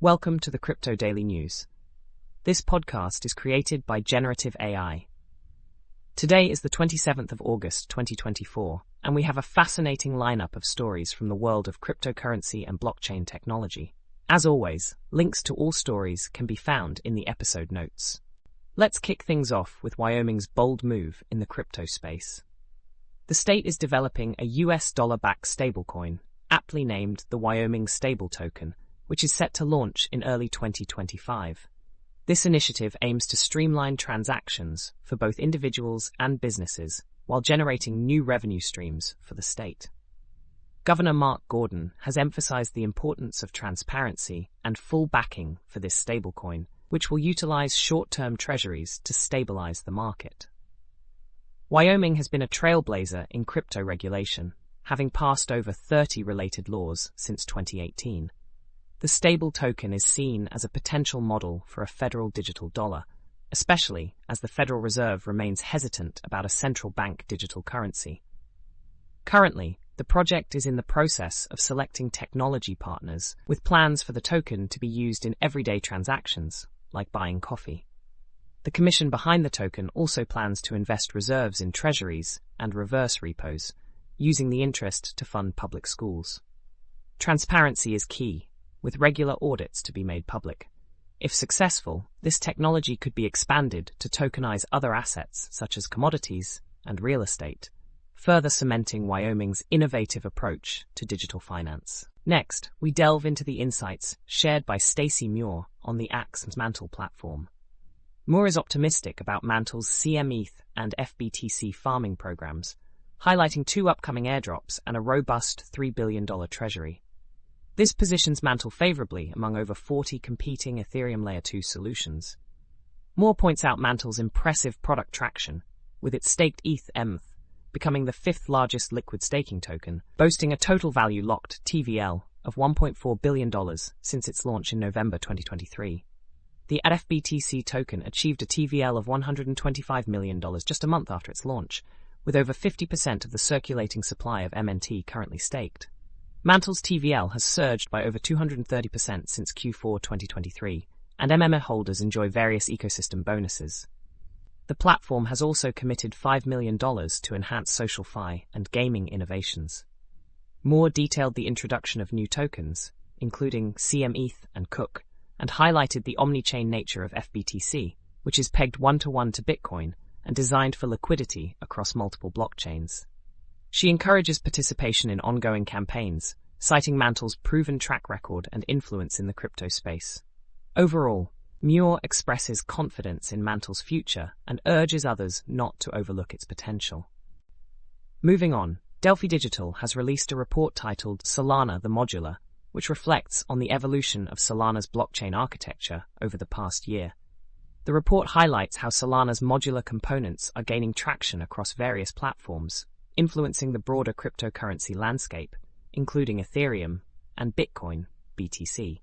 Welcome to the Crypto Daily News. This podcast is created by Generative AI. Today is the 27th of August 2024, and we have a fascinating lineup of stories from the world of cryptocurrency and blockchain technology. As always, links to all stories can be found in the episode notes. Let's kick things off with Wyoming's bold move in the crypto space. The state is developing a US dollar-backed stablecoin, aptly named the Wyoming Stable Token, which is set to launch in early 2025. This initiative aims to streamline transactions for both individuals and businesses while generating new revenue streams for the state. Governor Mark Gordon has emphasized the importance of transparency and full backing for this stablecoin, which will utilize short-term treasuries to stabilize the market. Wyoming has been a trailblazer in crypto regulation, having passed over 30 related laws since 2018. The stable token is seen as a potential model for a federal digital dollar, especially as the Federal Reserve remains hesitant about a central bank digital currency. Currently, the project is in the process of selecting technology partners with plans for the token to be used in everyday transactions, like buying coffee. The commission behind the token also plans to invest reserves in treasuries and reverse repos, using the interest to fund public schools. Transparency is key, with regular audits to be made public. If successful, this technology could be expanded to tokenize other assets such as commodities and real estate, further cementing Wyoming's innovative approach to digital finance. Next, we delve into the insights shared by Stacey Muir on the Axe's Mantle platform. Muir is optimistic about Mantle's CM-ETH and FBTC farming programs, highlighting two upcoming airdrops and a robust $3 billion treasury. This positions Mantle favorably among over 40 competing Ethereum Layer 2 solutions. Muir points out Mantle's impressive product traction, with its staked ETH EMF becoming the fifth largest liquid staking token, boasting a total value locked TVL of $1.4 billion since its launch in November 2023. The FBTC token achieved a TVL of $125 million just a month after its launch, with over 50% of the circulating supply of MNT currently staked. Mantle's TVL has surged by over 230% since Q4 2023, and MMR holders enjoy various ecosystem bonuses. The platform has also committed $5 million to enhance social fi and gaming innovations. Muir detailed the introduction of new tokens, including CM-ETH and Cook, and highlighted the omni-chain nature of FBTC, which is pegged one-to-one to Bitcoin and designed for liquidity across multiple blockchains. She encourages participation in ongoing campaigns, citing Mantle's proven track record and influence in the crypto space. Overall, Muir expresses confidence in Mantle's future and urges others not to overlook its potential. Moving on, Delphi Digital has released a report titled Solana the Modular, which reflects on the evolution of Solana's blockchain architecture over the past year. The report highlights how Solana's modular components are gaining traction across various platforms, influencing the broader cryptocurrency landscape, including Ethereum and Bitcoin, BTC.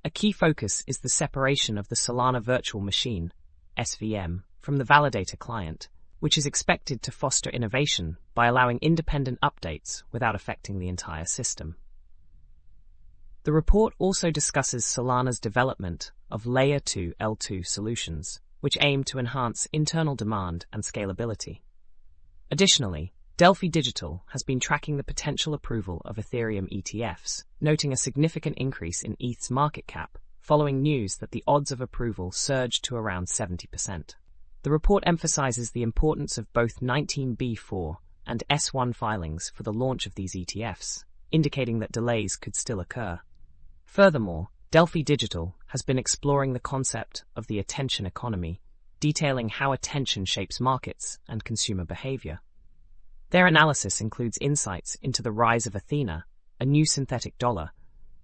A key focus is the separation of the Solana virtual machine, SVM, from the validator client, which is expected to foster innovation by allowing independent updates without affecting the entire system. The report also discusses Solana's development of Layer 2 L2 solutions, which aim to enhance internal demand and scalability. Additionally, Delphi Digital has been tracking the potential approval of Ethereum ETFs, noting a significant increase in ETH's market cap following news that the odds of approval surged to around 70%. The report emphasizes the importance of both 19B4 and S1 filings for the launch of these ETFs, indicating that delays could still occur. Furthermore, Delphi Digital has been exploring the concept of the attention economy, detailing how attention shapes markets and consumer behavior. Their analysis includes insights into the rise of Athena, a new synthetic dollar,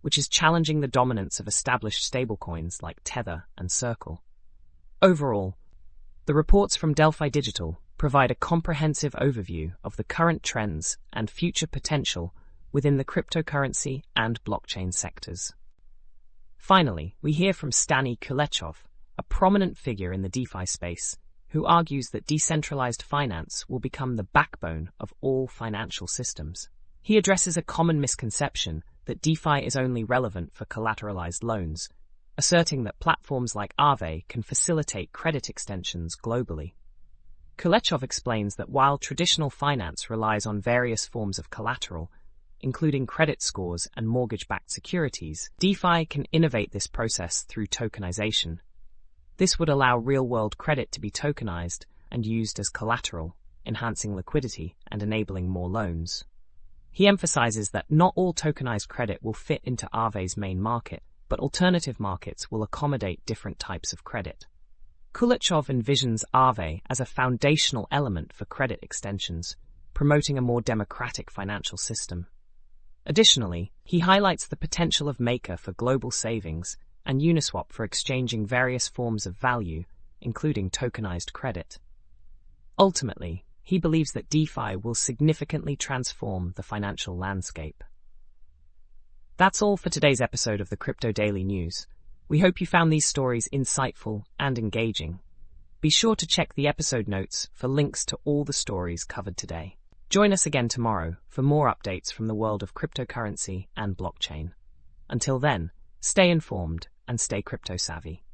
which is challenging the dominance of established stablecoins like Tether and Circle. Overall, the reports from Delphi Digital provide a comprehensive overview of the current trends and future potential within the cryptocurrency and blockchain sectors. Finally, we hear from Stani Kulechov, a prominent figure in the DeFi space, who argues that decentralized finance will become the backbone of all financial systems. He addresses a common misconception that DeFi is only relevant for collateralized loans, asserting that platforms like Aave can facilitate credit extensions globally. Kuleshov explains that while traditional finance relies on various forms of collateral, including credit scores and mortgage-backed securities, DeFi can innovate this process through tokenization. This would allow real-world credit to be tokenized and used as collateral, enhancing liquidity and enabling more loans. He emphasizes that not all tokenized credit will fit into Aave's main market, but alternative markets will accommodate different types of credit. Kuleshov envisions Aave as a foundational element for credit extensions, promoting a more democratic financial system. Additionally, he highlights the potential of Maker for global savings and Uniswap for exchanging various forms of value, including tokenized credit. Ultimately, he believes that DeFi will significantly transform the financial landscape. That's all for today's episode of the Crypto Daily News. We hope you found these stories insightful and engaging. Be sure to check the episode notes for links to all the stories covered today. Join us again tomorrow for more updates from the world of cryptocurrency and blockchain. Until then, stay informed and stay crypto savvy.